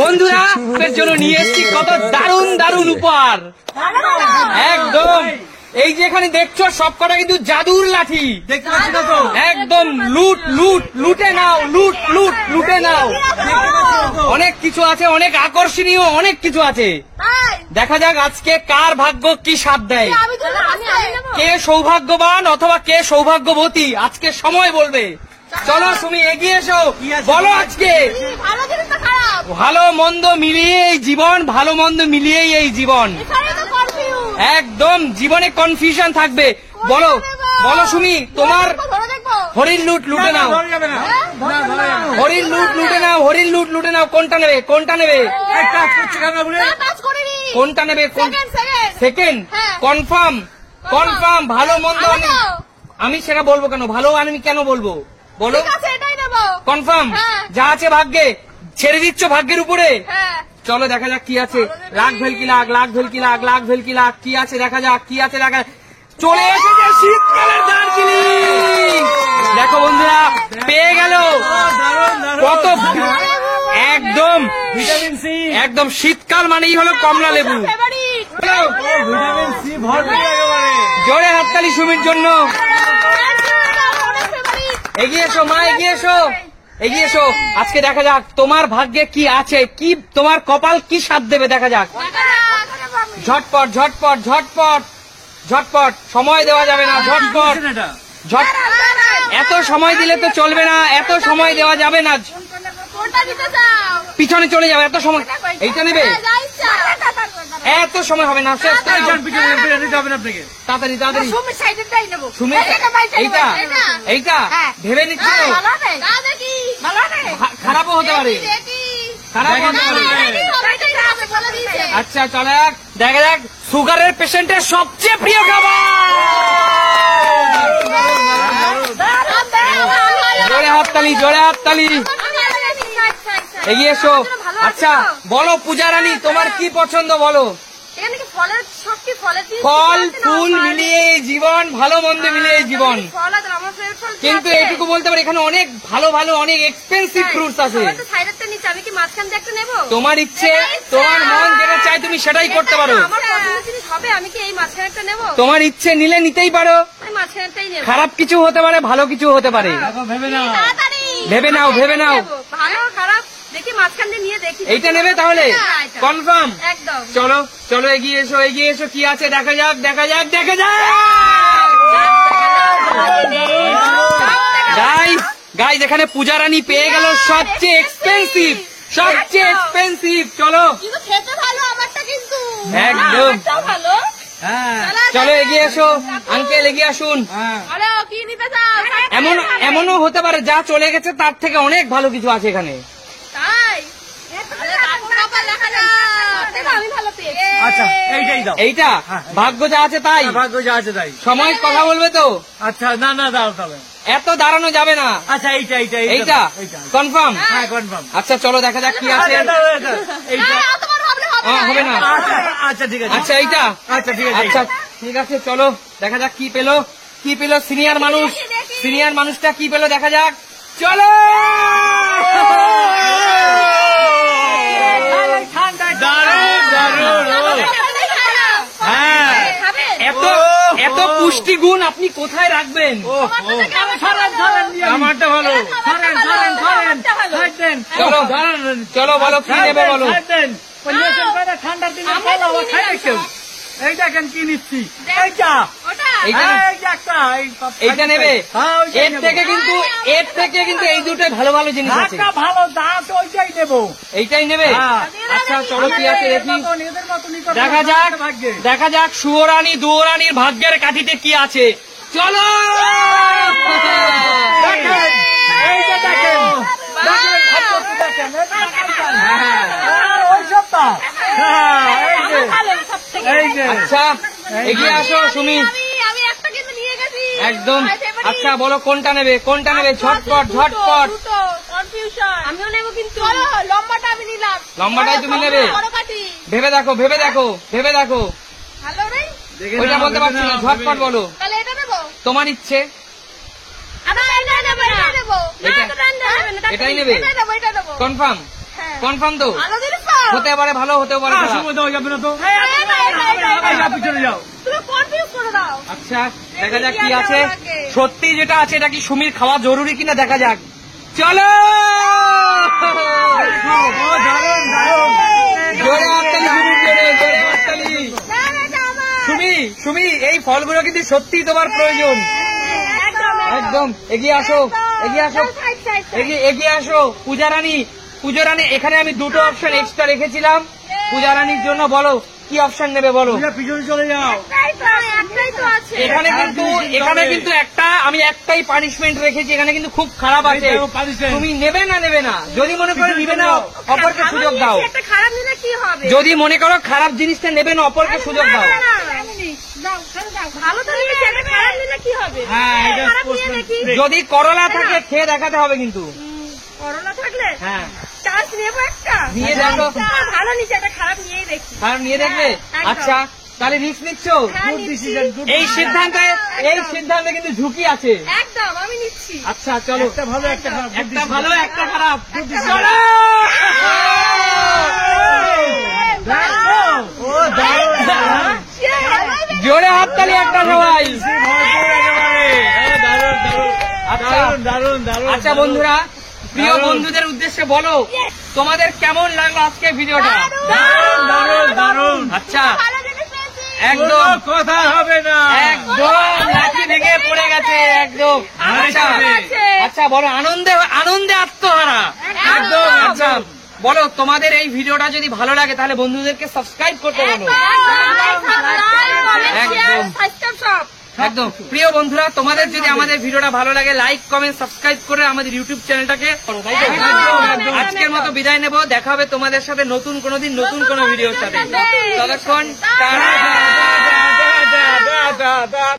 বন্ধুরা এর জন্য নিয়ে এসেছি কত দারুণ দারুণ উপহার। একদম এই যে এখানে দেখছো সব কটা কিন্তু জাদুর লাঠি, দেখতে পাচ্ছ না তো? একদম লুট লুট লুটে নাও, লুট লুট লুটে নাও। অনেক কিছু আছে, অনেক আকর্ষণীয় অনেক কিছু আছে। দেখা যাক আজকে কার ভাগ্য কি সাথ দেয়, কে সৌভাগ্যবান অথবা কে সৌভাগ্যবতী আজকে সময় বলবে। চলো তুমি এগিয়ে এসো, বলো আজকে ভালো মন্দ মিলিয়ে এই জীবন, ভালো মন্দ মিলিয়েই এই জীবন। একদম জীবনে কনফিউশন থাকবে। বলো বলো সুমি, তোমার হরিণ লুট লুটে নাও, হরিণ লুট লুটে নাও, হরিণ লুট লুটে নাও। কোনটা নেবে, কোনটা নেবে, কোনটা নেবে? Second confirm, confirm. ভালো মন্দ আমি সেটা বলবো কেন, ভালো আমি কেন বলবো বলো? কনফার্ম, যা আছে ভাগ্যে ছেড়ে দিচ্ছ ভাগ্যের উপরে। চলো দেখা যাক কি আছে। লাখ ভেলকি লাখ, লাখ ভেলকি লাখ, লাখ ভেলকি লাখ। কি আছে দেখা যাক, কি আছে দেখা। চলে এসেছে শীতকালের দার্জিলিং। দেখো বন্ধুরা পেয়ে গেল কত, একদম ভিটামিন সি। একদম শীতকাল মানেই হলো কমলা লেবু। ভিটামিন সি ভরপুর একেবারে। জোরে হাততালি সুমির জন্য। এগিয়ে এসো মা, এগিয়ে এসো, এগিয়ে এসো। আজকে দেখা যাক তোমার ভাগ্যে কি আছে, কি তোমার কপাল কি সাথ দেবে দেখা যাক। ঝটপট ঝটপট ঝটপট ঝটপট, সময় দেওয়া যাবে না। ঝটপট ঝট, এত সময় দিলে তো চলবে না, এত সময় দেওয়া যাবে না। পিছনে চলে যাবে, এত সময়। এইটা নেবে, এত সময় হবে না। তাড়াতাড়ি তাড়াতাড়ি সুমি, এইটা এইটা ভেবে নিচ্ছি তো, খারাপও হতে পারে, খারাপও হতে পারে। আচ্ছা চলে দেখা যাক সুগারের পেশেন্টের সবচেয়ে প্রিয় খাবার। জোরে হাততালি, জোরে হাততালি। এগিয়ে এসো। আচ্ছা বলো পূজা রানী, তোমার কি পছন্দ বলো? ফল ফুল মিলিয়ে জীবন, ভালো মন্দ মিলিয়ে জীবন। কিন্তু এটুকু বলতে পারি এখানে অনেক ভালো ভালো অনেক এক্সপেন্সিভ ফ্রুটস আছে। তোমার ইচ্ছে, তোমার মন যেটা চাই তুমি সেটাই করতে পারো। তোমার ইচ্ছে নিলে নিতেই পারো। খারাপ কিছু হতে পারে, ভালো কিছু হতে পারে। ভেবে নাও, ভেবে নাও, ভেবে নাও। এইটা নেবে তাহলে কনফার্ম? চলো চলো এগিয়ে এসো, এগিয়ে এসো। কি আছে দেখা যাক, দেখা যাক, দেখা যাক। গাইস গাইস এখানে পূজা রানী পেয়ে গেল সবচেয়ে এক্সপেন্সিভ, সবচেয়ে এক্সপেন্সিভ। চলো একদম চলো এগিয়ে এসো। আঙ্কেল এগিয়ে আসুন। এমন এমনও হতে পারে যা চলে গেছে তার থেকে অনেক ভালো কিছু আছে এখানে। আচ্ছা এইটাই দাও, এইটা ভাগ্য যা আছে তাই, ভাগ্য যা আছে তাই। সময় কথা বলবে তো? আচ্ছা না না দাঁড়াও তাহলে, এত দাঁড়ানো যাবে না। আচ্ছা এইটা এইটা এইটা কনফার্ম? হ্যাঁ কনফার্ম। আচ্ছা চলো দেখা যাক কি আছে। এইটা হবে না। আচ্ছা ঠিক আছে, আচ্ছা এইটা, আচ্ছা ঠিক আছে, আচ্ছা ঠিক আছে। চলো দেখা যাক কি পেলো, কি পেলো সিনিয়র মানুষ, সিনিয়র মানুষটা কি পেলো দেখা যাক। চলো হ্যাঁ, এত এত পুষ্টিগুণ আপনি কোথায় রাখবেন? আমারটা ভালো। চলো চলো বলো কি নেবে বলো। ঠান্ডার দিনে এই দেখেন কি নিচ্ছি, এইটা এইটা নেবে। এর থেকে কিন্তু এর থেকে কিন্তু এই দুটোই ভালো ভালো জিনিস আছে। ভালো দাঁত ওইটাই নেবো, এইটাই নেবে। আচ্ছা চলো কি আছে দেখি, দেখা যাক, দেখা যাক সুয়োরানী দুয়োরানীর ভাগ্যের কাঠিতে কি আছে। চলো আচ্ছা এগিয়ে আসো সুমি, একদম। আচ্ছা বলো কোনটা নেবে, কোনটা নেবে? ঝটপট ঝটপট। লম্বাটাই তুমি নেবে? ভেবে দেখো, ভেবে দেখো, ভেবে দেখো। ওইটা বলতে পারছি না, ঝটপট বলো। তোমার ইচ্ছে। এটাই নেবে কনফার্ম? কনফার্ম তো? হতে পারে ভালো, হতে পারে খারাপ। সময় দেওয়া যাবে না তো। পিছনে যাও। আচ্ছা দেখা যাক কি আছে। সত্যি যেটা আছে এটা কি সুমির খাওয়া জরুরি কিনা দেখা যাক। চলো জোরে হাততালি, সুমির জোরে জোরে হাততালি। সুমি এই ফলগুলো কিন্তু সত্যি তোমার প্রয়োজন। একদম এগিয়ে আসো, এগিয়ে আসো, এগিয়ে আসো। পূজারানী এখানে আমি দুটো অপশন এক্সট্রা রেখেছিলাম পূজারানীর জন্য। বলো কি অপশন নেবে বলো। পিছনে চলে যাও। এখানে কিন্তু আমি একটাই পানিশমেন্ট রেখেছি। এখানে কিন্তু খুব খারাপ আছে। তুমি নেবে না যদি মনে করো নিবে না অপরকে সুযোগ দাও। যদি মনে করো খারাপ জিনিসটা নেবে না অপরকে সুযোগ দাও। যদি করলা থাকে খেয়ে দেখাতে হবে কিন্তু। করোনা থাকলে হ্যাঁ চান্স নেবো একটা। নিয়ে দেখো। ভালো নিচে একটা খারাপ নিয়েই দেখি। খারাপ নিয়ে দেখবে। আচ্ছা তাহলে রিস্ক নিচ্ছ? এই সিদ্ধান্তে কিন্তু ঝুঁকি আছে। একদম আমি নিচ্ছি। আচ্ছা চলো, একটা ভালো একটা খারাপ। একটা ভালো একটা খারাপ। জোরে হাততালি একটা সবাই। আচ্ছা বন্ধুরা, প্রিয় বন্ধুদের উদ্দেশ্যে বলো তোমাদের কেমন লাগলো আজকে ভিডিওটা? আচ্ছা একদম কথা হবে না, একদম লাঠি ভেঙে পড়ে গেছে একদম। আচ্ছা বলো আনন্দে আত্মহারা একদম। আচ্ছা বলো তোমাদের এই ভিডিওটা যদি ভালো লাগে তাহলে বন্ধুদেরকে সাবস্ক্রাইব করতে বলো। একদম প্রিয় বন্ধুরা, তোমাদের যদি আমাদের ভিডিওটা ভালো লাগে লাইক কমেন্ট সাবস্ক্রাইব করে আমাদের ইউটিউব চ্যানেলটাকে আজকের মতো বিদায় নেব। দেখা হবে তোমাদের সাথে নতুন কোনোদিন নতুন কোনো ভিডিওর সাথে। ততক্ষণ